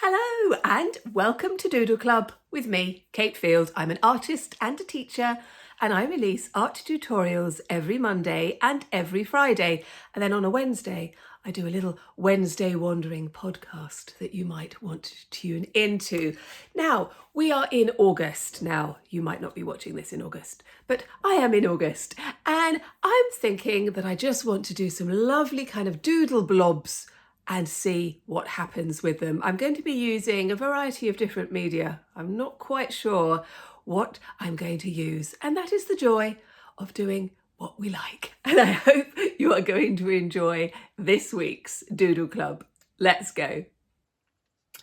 Hello and welcome to Doodle Club with me, Cate Field. I'm an artist and a teacher, and I release art tutorials every Monday and every Friday. And then on a Wednesday, I do a little Wednesday Wandering podcast that you might want to tune into. Now, we are in August. Now, you might not be watching this in August, but I am in August. And I'm thinking that I just want to do some lovely kind of doodle blobs and see what happens with them. I'm going to be using a variety of different media. I'm not quite sure what I'm going to use, and that is the joy of doing what we like. And I hope you are going to enjoy this week's Doodle Club. Let's go.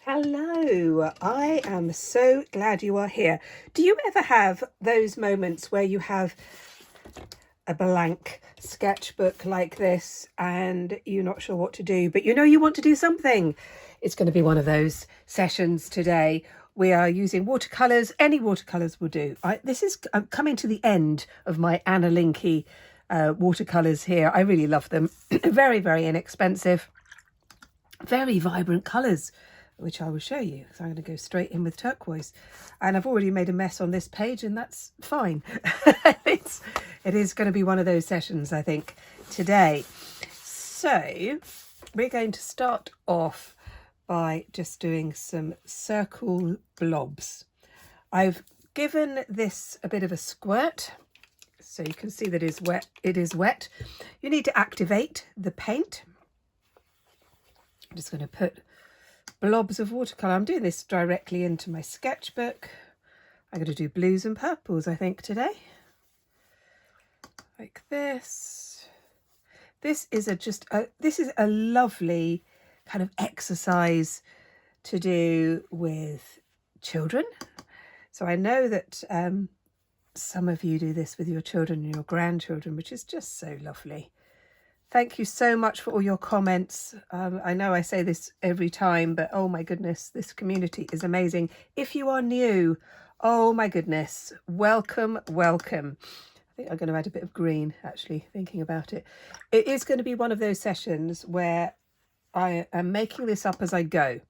Hello, I am so glad you are here. Do you ever have those moments where you have a blank sketchbook like this and you're not sure what to do, but you know you want to do something? It's going to be one of those sessions today. We are using watercolours. Any watercolours will do. I'm coming to the end of my Anna Linky watercolours here. I really love them. Very, very inexpensive. Very vibrant colours, which I will show you. So I'm going to go straight in with turquoise. And I've already made a mess on this page, and that's fine. It is going to be one of those sessions, I think, today. So we're going to start off by just doing some circle blobs. I've given this a bit of a squirt, so you can see that it is wet. It is wet. You need to activate the paint. I'm just going to put blobs of watercolour. I'm doing this directly into my sketchbook. I'm going to do blues and purples, I think, today. Like this. This is a lovely kind of exercise to do with children. So I know that some of you do this with your children and your grandchildren, which is just so lovely. Thank you so much for all your comments. I know I say this every time, but oh my goodness, this community is amazing. If you are new, oh my goodness, welcome, welcome. I think I'm going to add a bit of green, actually, thinking about it. It is going to be one of those sessions where I am making this up as I go.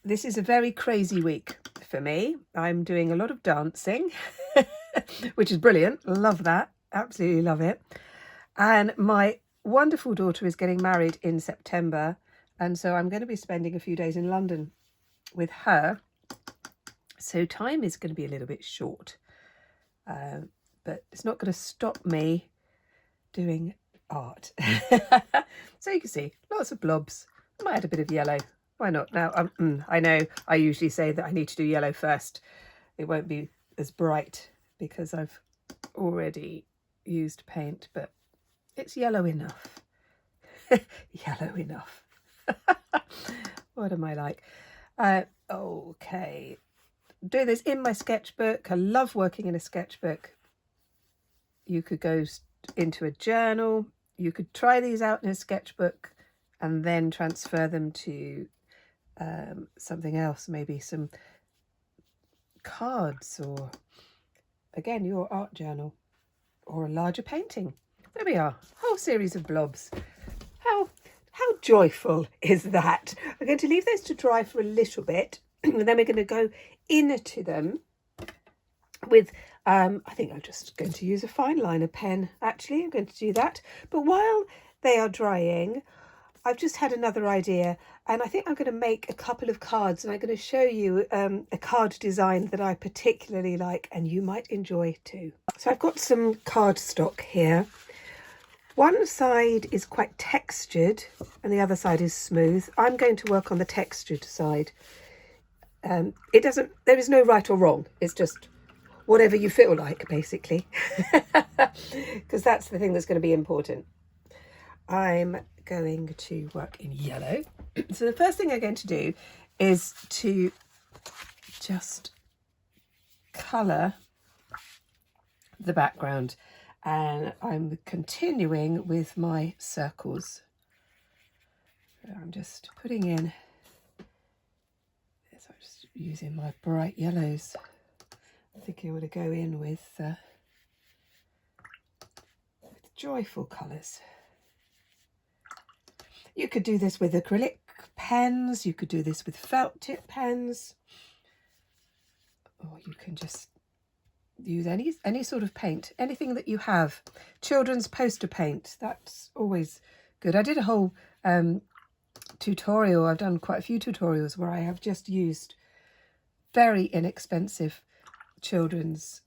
This is a very crazy week for me. I'm doing a lot of dancing, which is brilliant. Love that. Absolutely love it. And my wonderful daughter is getting married in September. And so I'm going to be spending a few days in London with her. So time is going to be a little bit short. But it's not going to stop me doing art. So you can see lots of blobs. I might add a bit of yellow. Why not? Now, I know I usually say that I need to do yellow first. It won't be as bright because I've already used paint, but it's yellow enough. Yellow enough. What am I like? Okay. Doing this in my sketchbook. I love working in a sketchbook. You could go into a journal. You could try these out in a sketchbook and then transfer them to something else, maybe some cards or, again, your art journal or a larger painting. There we are, whole series of blobs. How joyful is that? I'm going to leave those to dry for a little bit, and then we're going to go into them with, I think I'm just going to use a fine liner pen, actually. I'm going to do that. But while they are drying, I've just had another idea, and I think I'm going to make a couple of cards, and I'm going to show you a card design that I particularly like, and you might enjoy too. So I've got some cardstock here. One side is quite textured and the other side is smooth. I'm going to work on the textured side. There is no right or wrong. It's just whatever you feel like, basically, because that's the thing that's going to be important. I'm going to work in yellow. So the first thing I'm going to do is to just colour the background. And I'm continuing with my circles. So I'm just putting in, so I'm just using my bright yellows. I think I want to go in with joyful colours. You could do this with acrylic pens. You could do this with felt tip pens, or you can just use any sort of paint, anything that you have. Children's poster paint, that's always good. I did a whole tutorial. I've done quite a few tutorials where I have just used very inexpensive children's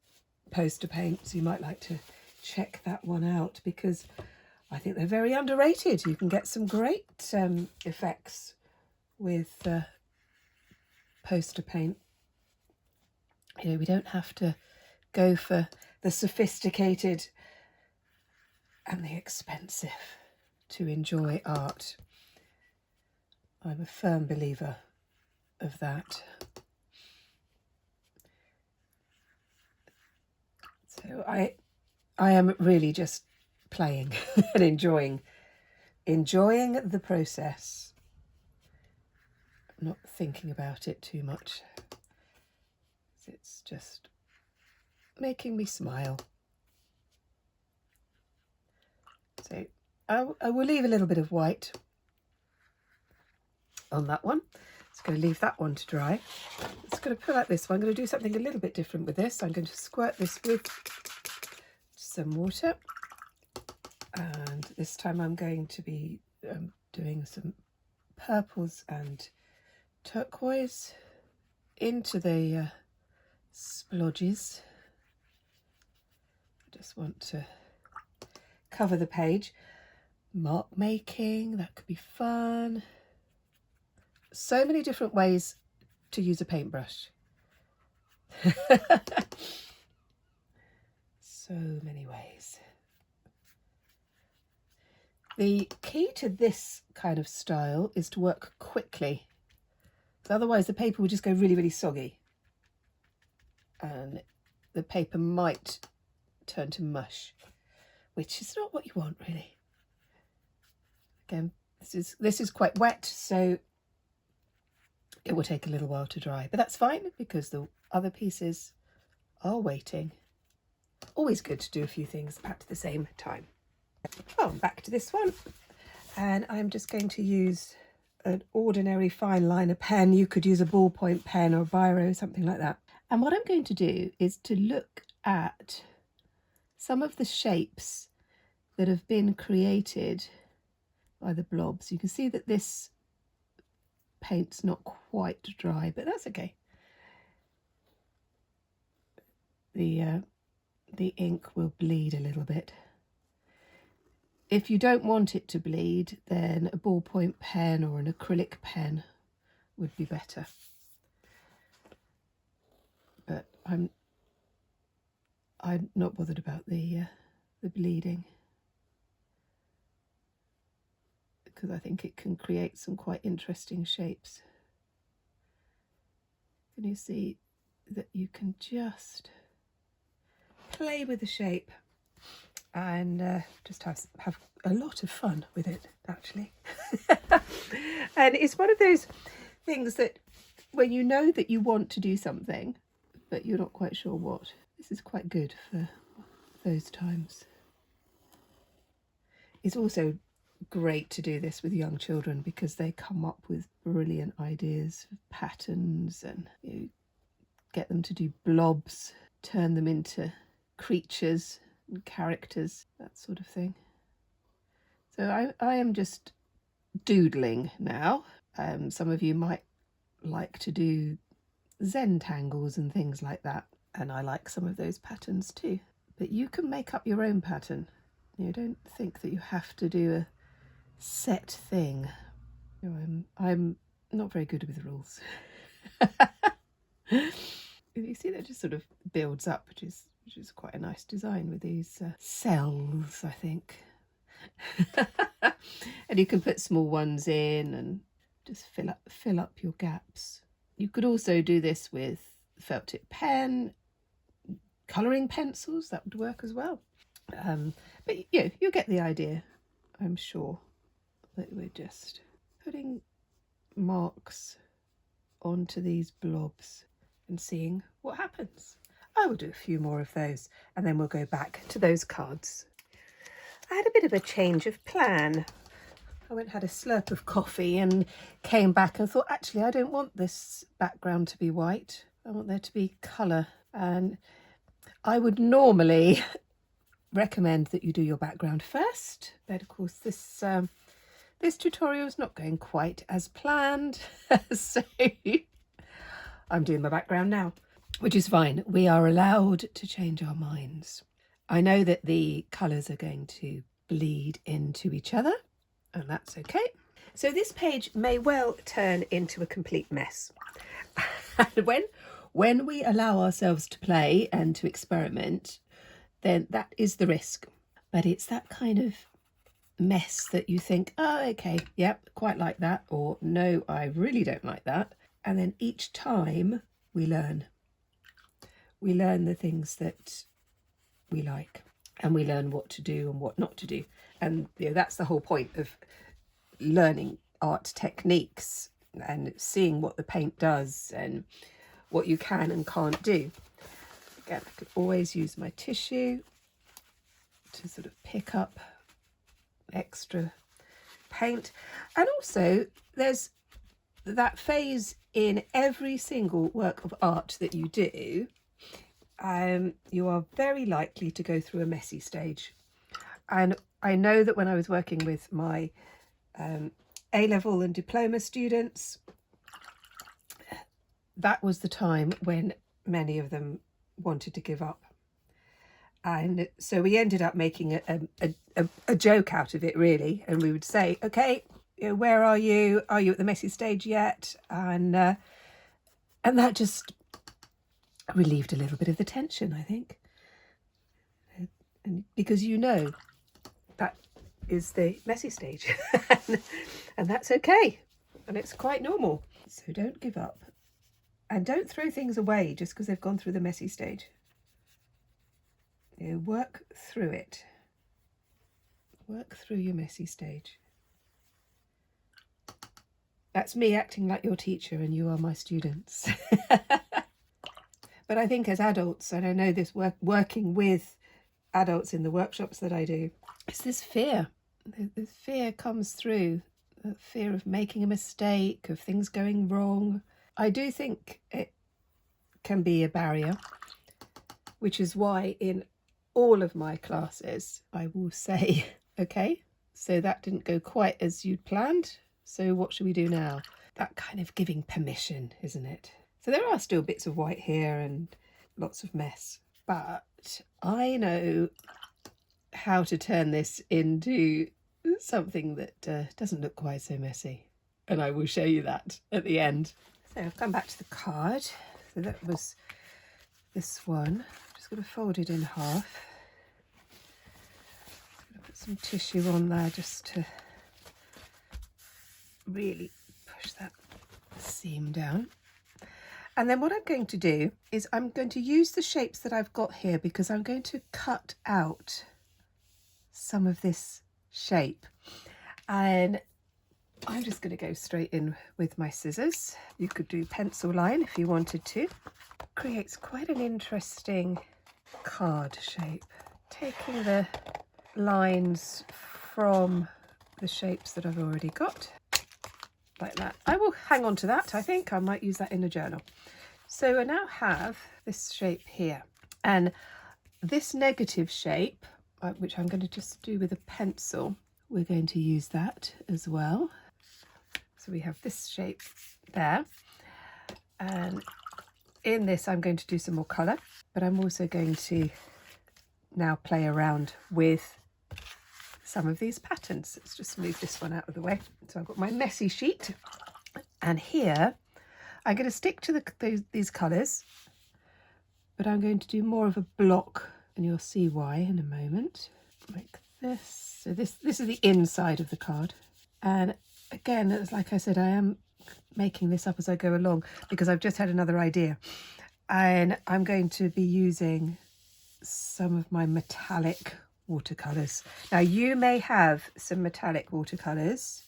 poster paints. You might like to check that one out because I think they're very underrated. You can get some great effects with poster paint. You know, we don't have to go for the sophisticated and the expensive to enjoy art. I'm a firm believer of that. So I am really just playing and enjoying the process. I'm not thinking about it too much. It's just making me smile. So I will leave a little bit of white on that one. Just going to leave that one to dry. Just going to pull out this one. I'm going to do something a little bit different with this. I'm going to squirt this with some water, and this time I'm going to be doing some purples and turquoise into the splodges. I just want to cover the page. Mark making, that could be fun. So many different ways to use a paintbrush. So many ways. The key to this kind of style is to work quickly. So otherwise the paper will just go really, really soggy. And the paper might turn to mush, which is not what you want really. Again, this is quite wet, so it will take a little while to dry, but that's fine because the other pieces are waiting. Always good to do a few things at the same time. Well, back to this one, and I'm just going to use an ordinary fine liner pen. You could use a ballpoint pen or a biro, something like that. And what I'm going to do is to look at some of the shapes that have been created by the blobs. You can see that this paint's not quite dry, but that's okay. The ink will bleed a little bit. If you don't want it to bleed, then a ballpoint pen or an acrylic pen would be better. But I'm not bothered about the bleeding, because I think it can create some quite interesting shapes. Can you see that you can just play with the shape and just have a lot of fun with it, actually. And it's one of those things that when you know that you want to do something but you're not quite sure what, this is quite good for those times. It's also great to do this with young children because they come up with brilliant ideas, patterns, and you get them to do blobs, turn them into creatures and characters, that sort of thing. So I am just doodling now. Some of you might like to do Zentangles and things like that, and I like some of those patterns too. But you can make up your own pattern. You don't think that you have to do a set thing. You know, I'm not very good with rules. You see that just sort of builds up, which is quite a nice design with these cells, I think. And you can put small ones in and just fill up your gaps. You could also do this with felt tip pen, colouring pencils, that would work as well. But you know, you'll get the idea, I'm sure, that we're just putting marks onto these blobs and seeing what happens. I will do a few more of those and then we'll go back to those cards. I had a bit of a change of plan. I went and had a slurp of coffee and came back and thought, actually, I don't want this background to be white. I want there to be colour. And I would normally recommend that you do your background first. But of course, this tutorial is not going quite as planned. So I'm doing my background now, which is fine. We are allowed to change our minds. I know that the colours are going to bleed into each other, and that's okay. So this page may well turn into a complete mess. And when we allow ourselves to play and to experiment, then that is the risk. But it's that kind of mess that you think, oh, okay, yep, quite like that, or no, I really don't like that. And then each time we learn the things that we like, and we learn what to do and what not to do. And that's the whole point of learning art techniques and seeing what the paint does and what you can and can't do. Again, I could always use my tissue to sort of pick up extra paint. And also there's that phase in every single work of art that you do. You are very likely to go through a messy stage. And I know that when I was working with my A-level and diploma students, that was the time when many of them wanted to give up. And so we ended up making a joke out of it, really. And we would say, okay, where are you? Are you at the messy stage yet? And that just relieved a little bit of the tension, I think. And because that is the messy stage. And that's okay. And it's quite normal. So don't give up. And don't throw things away just because they've gone through the messy stage. Work through it. Work through your messy stage. That's me acting like your teacher and you are my students. But I think as adults, and I know this working with adults in the workshops that I do, it's this fear. The fear comes through, the fear of making a mistake, of things going wrong. I do think it can be a barrier, which is why in all of my classes, I will say, okay, so that didn't go quite as you'd planned. So what should we do now? That kind of giving permission, isn't it? So there are still bits of white here and lots of mess, but I know how to turn this into something that doesn't look quite so messy. And I will show you that at the end. So I've come back to the card. So that was this one. I'm just going to fold it in half. I'm going to put some tissue on there just to really push that seam down. And then what I'm going to do is I'm going to use the shapes that I've got here because I'm going to cut out some of this shape. And I'm just going to go straight in with my scissors. You could do pencil line if you wanted to. Creates quite an interesting card shape. Taking the lines from the shapes that I've already got. Like that. I will hang on to that. I think I might use that in a journal. So I now have this shape here, and this negative shape, which I'm going to just do with a pencil, we're going to use that as well. So we have this shape there, and in this I'm going to do some more colour, but I'm also going to now play around with some of these patterns. Let's just move this one out of the way. So I've got my messy sheet, and here I'm going to stick to these colours, but I'm going to do more of a block, and you'll see why in a moment. Like this. So this is the inside of the card, and again, it's like I said, I am making this up as I go along because I've just had another idea, and I'm going to be using some of my metallic watercolours. Now you may have some metallic watercolours.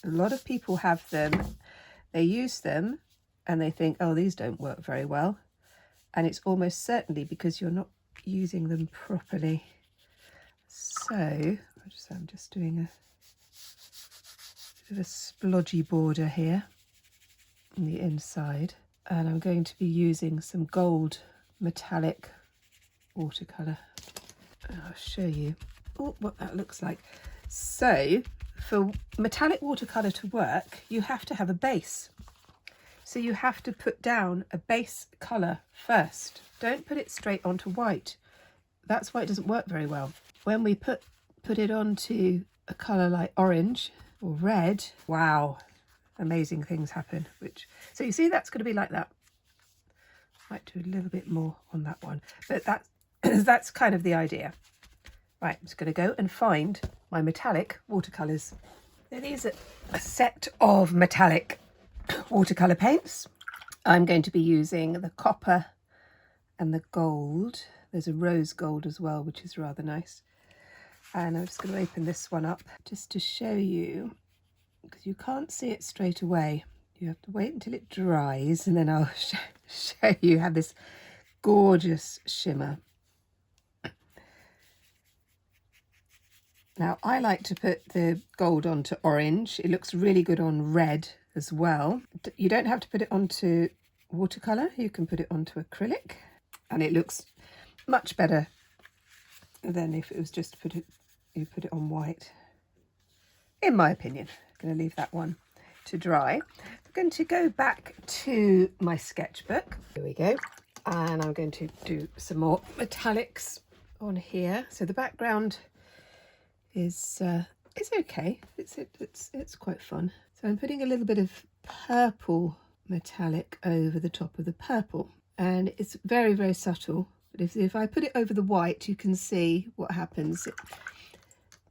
A lot of people have them. They use them and they think, oh, these don't work very well. And it's almost certainly because you're not using them properly. So I'm just doing bit of a splodgy border here on the inside, and I'm going to be using some gold metallic watercolour. I'll show you what that looks like. So for metallic watercolour to work, you have to have a base. So you have to put down a base colour first. Don't put it straight onto white. That's why it doesn't work very well. When we put it onto a colour like orange or red, wow, amazing things happen. So you see, that's going to be like that. Might do a little bit more on that one, but that's kind of the idea. Right, I'm just going to go and find my metallic watercolours. Now, these are a set of metallic watercolour paints. I'm going to be using the copper and the gold. There's a rose gold as well, which is rather nice. And I'm just going to open this one up just to show you, because you can't see it straight away. You have to wait until it dries, and then I'll show you how this gorgeous shimmer. Now, I like to put the gold onto orange. It looks really good on red as well. You don't have to put it onto watercolour. You can put it onto acrylic, and it looks much better than if it was just you put it on white, in my opinion. I'm going to leave that one to dry. I'm going to go back to my sketchbook. Here we go. And I'm going to do some more metallics on here. So the background is okay. It's quite fun. So I'm putting a little bit of purple metallic over the top of the purple, and it's very, very subtle. But if I put it over the white, you can see what happens.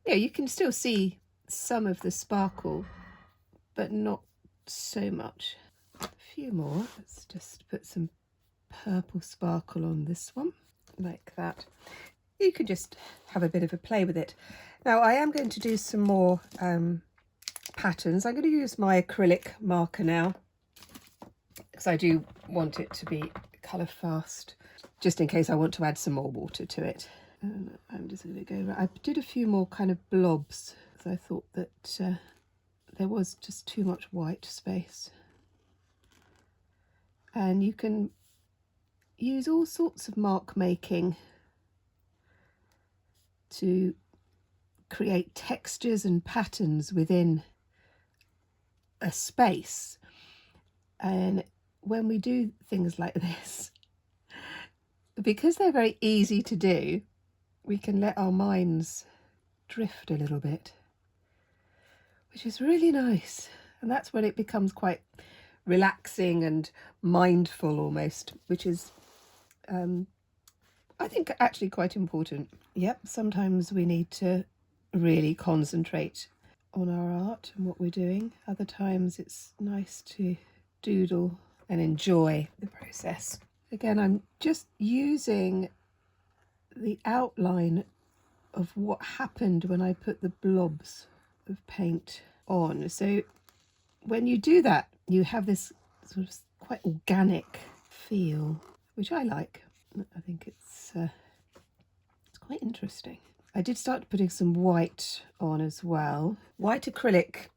Yeah, you can still see some of the sparkle, but not so much. A few more. Let's just put some purple sparkle on this one, like that. You can just have a bit of a play with it. Now, I am going to do some more patterns. I'm going to use my acrylic marker now, because I do want it to be colour fast, just in case I want to add some more water to it. And I'm just going to go, I did a few more kind of blobs, because I thought that there was just too much white space. And you can use all sorts of mark making to create textures and patterns within a space. And when we do things like this, because they're very easy to do, we can let our minds drift a little bit, which is really nice. And that's when it becomes quite relaxing and mindful almost, which is I think actually quite important. Yep, sometimes we need to really concentrate on our art and what we're doing. Other times it's nice to doodle and enjoy the process. Again, I'm just using the outline of what happened when I put the blobs of paint on. So when you do that, you have this sort of quite organic feel, which I like. I think it's quite interesting. I did start putting some white on as well. White acrylic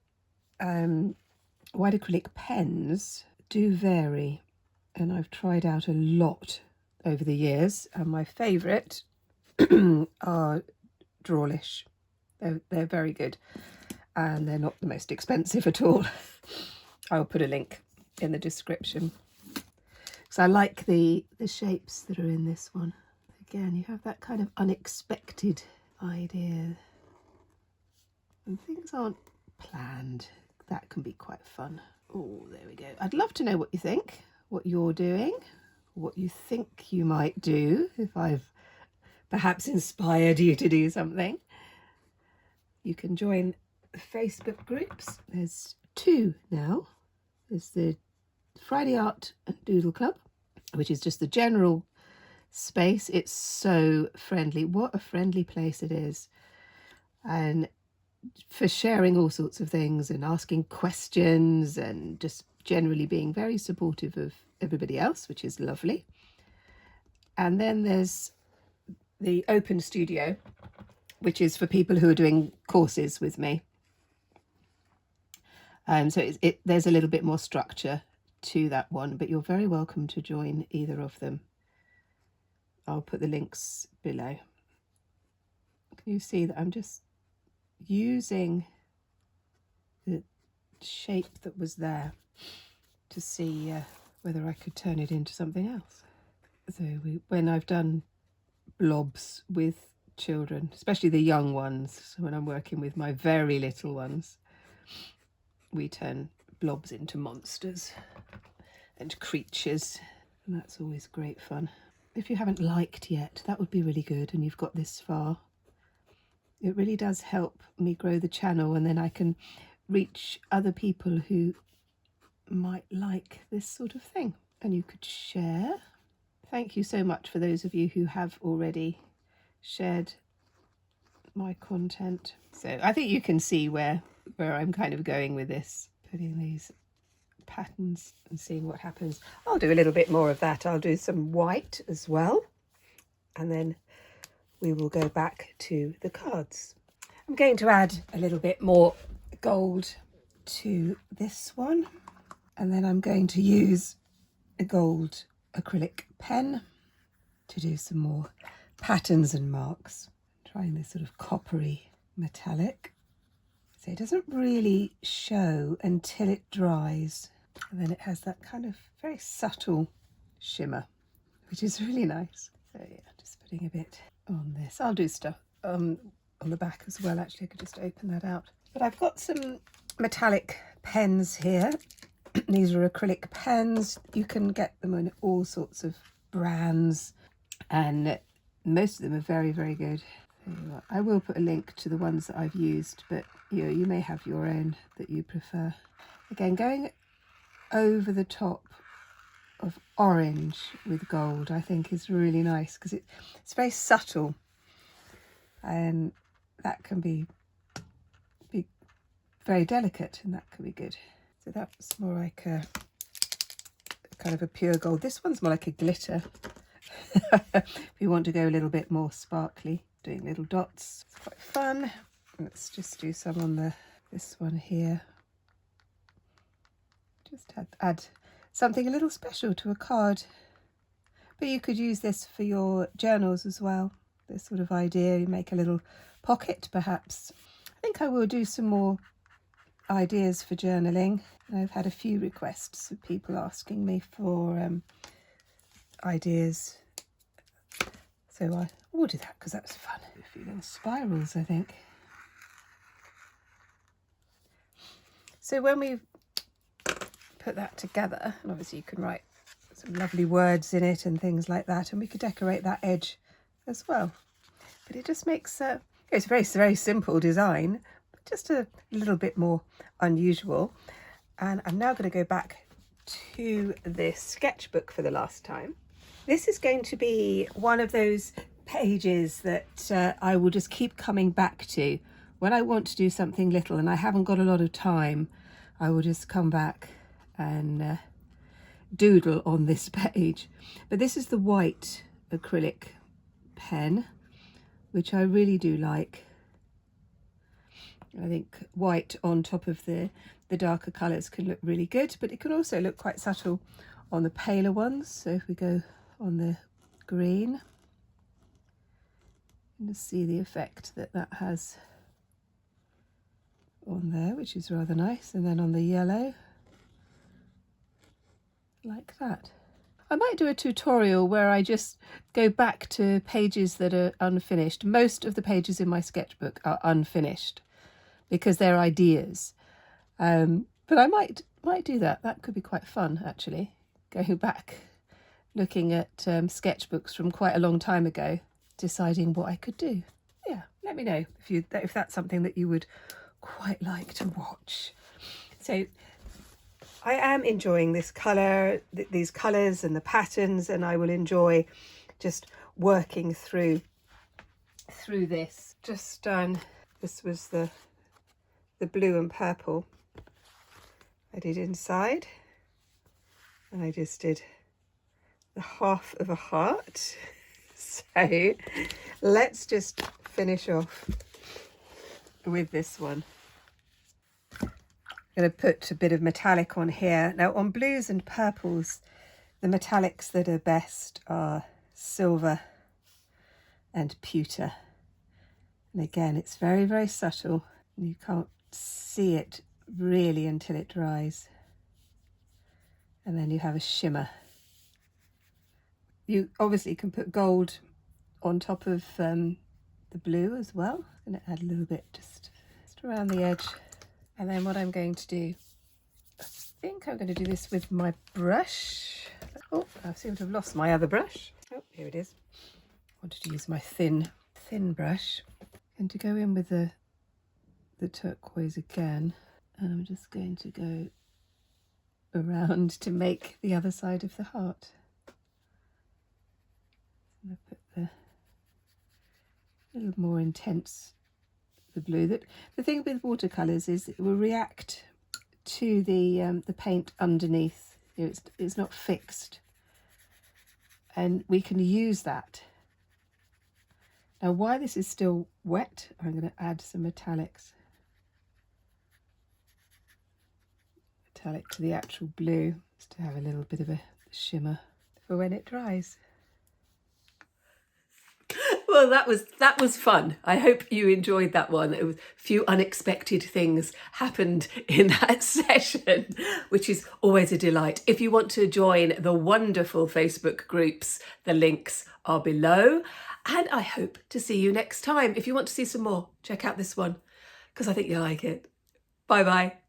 pens do vary, and I've tried out a lot over the years, and my favourite are Drawlish. They're very good, and they're not the most expensive at all. I'll put a link in the description. So I like the shapes that are in this one. Again, you have that kind of unexpected idea. When things aren't planned, that can be quite fun. Oh, there we go. I'd love to know what you think, what you're doing, what you think you might do, if I've perhaps inspired you to do something. You can join Facebook groups. There's 2 now. There's the Friday Art and Doodle Club, which is just the general space. It's so friendly. What a friendly place it is. And for sharing all sorts of things and asking questions and just generally being very supportive of everybody else, which is lovely. And then there's the Open Studio, which is for people who are doing courses with me. So there's a little bit more structure to that one, but you're very welcome to join either of them. I'll put the links below. Can you see that I'm just using the shape that was there to see whether I could turn it into something else. So when I've done blobs with children, especially the young ones, when I'm working with my very little ones, we turn blobs into monsters and creatures, and that's always great fun. If you haven't liked yet, that would be really good, and you've got this far. It really does help me grow the channel, and then I can reach other people who might like this sort of thing, and you could share. Thank you so much for those of you who have already shared my content. So I think you can see where I'm kind of going with this, putting these patterns and seeing what happens. I'll do a little bit more of that. I'll do some white as well, and then we will go back to the cards. I'm going to add a little bit more gold to this one, and then I'm going to use a gold acrylic pen to do some more patterns and marks. Trying this sort of coppery metallic. So it doesn't really show until it dries, and then it has that kind of very subtle shimmer, which is really nice. So yeah, just putting a bit on this. I'll do stuff on the back as well. Actually, I could just open that out. But I've got some metallic pens here. These are acrylic pens. You can get them in all sorts of brands, and most of them are very, very good. I will put a link to the ones that I've used, but you may have your own that you prefer. Again, going over the top of orange with gold, I think is really nice, because it's very subtle, and that can be very delicate, and that can be good. So that's more like a kind of a pure gold. This one's more like a glitter. If you want to go a little bit more sparkly, doing little dots, it's quite fun. Let's just do some on this one here. Just add something a little special to a card. But you could use this for your journals as well. This sort of idea, you make a little pocket perhaps. I think I will do some more ideas for journaling. I've had a few requests of people asking me for ideas. So I will do that because that's fun. A few little spirals, I think. So when we put that together, and obviously you can write some lovely words in it and things like that, and we could decorate that edge as well. But it just makes it's a very, very simple design, but just a little bit more unusual. And I'm now going to go back to this sketchbook for the last time. This is going to be one of those pages that I will just keep coming back to. When I want to do something little and I haven't got a lot of time, I will just come back and doodle on this page. But this is the white acrylic pen, which I really do like. I think white on top of the darker colours can look really good, but it can also look quite subtle on the paler ones. So if we go on the green, you can see the effect that has on there, which is rather nice. And then on the yellow, like that. I might do a tutorial where I just go back to pages that are unfinished. Most of the pages in my sketchbook are unfinished because they're ideas. But I might do that. That could be quite fun, actually. Going back, looking at sketchbooks from quite a long time ago, deciding what I could do. Yeah, let me know if that's something that you would quite like to watch. So I am enjoying this colour, these colours and the patterns, and I will enjoy just working through this. Just done, this was the blue and purple I did inside, and I just did the half of a heart. So let's just finish off with this one. I'm going to put a bit of metallic on here. Now on blues and purples, the metallics that are best are silver and pewter. And again, it's very, very subtle. And you can't see it really until it dries. And then you have a shimmer. You obviously can put gold on top of the blue as well. I'm going to add a little bit just around the edge. And then what I'm going to do, I think I'm going to do this with my brush. Oh, I seem to have lost my other brush. Oh, here it is. I wanted to use my thin brush. And to go in with the turquoise again, and I'm just going to go around to make the other side of the heart. I'm going to put a little more intense the blue. The thing with watercolours is it will react to the paint underneath. You know, it's not fixed, and we can use that. Now, while this is still wet, I'm going to add some metallics. Metallic to the actual blue, just to have a little bit of a shimmer for when it dries. Well, that was fun. I hope you enjoyed that one. It was a few unexpected things happened in that session, which is always a delight. If you want to join the wonderful Facebook groups, the links are below. And I hope to see you next time. If you want to see some more, check out this one, because I think you'll like it. Bye bye.